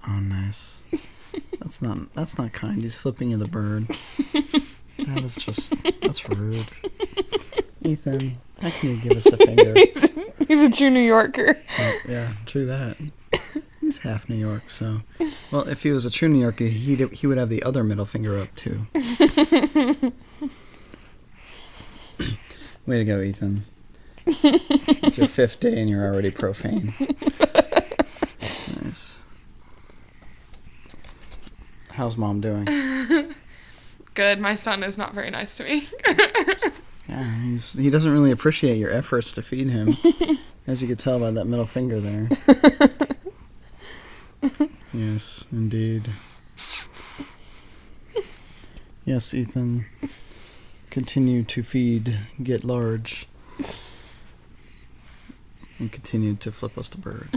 Oh, nice. That's not kind. He's flipping you the bird. That's rude. Ethan, how can you give us the finger? He's a true New Yorker. Yeah, true that. He's half New York, so... Well, if he was a true New Yorker, he would have the other middle finger up, too. Way to go, Ethan. It's your 5th day and you're already profane. Nice. How's Mom doing? Good. My son is not very nice to me. Yeah, he doesn't really appreciate your efforts to feed him, as you could tell by that middle finger there. Yes, indeed. Yes, Ethan. Continue to feed, get large, and continue to flip us the bird.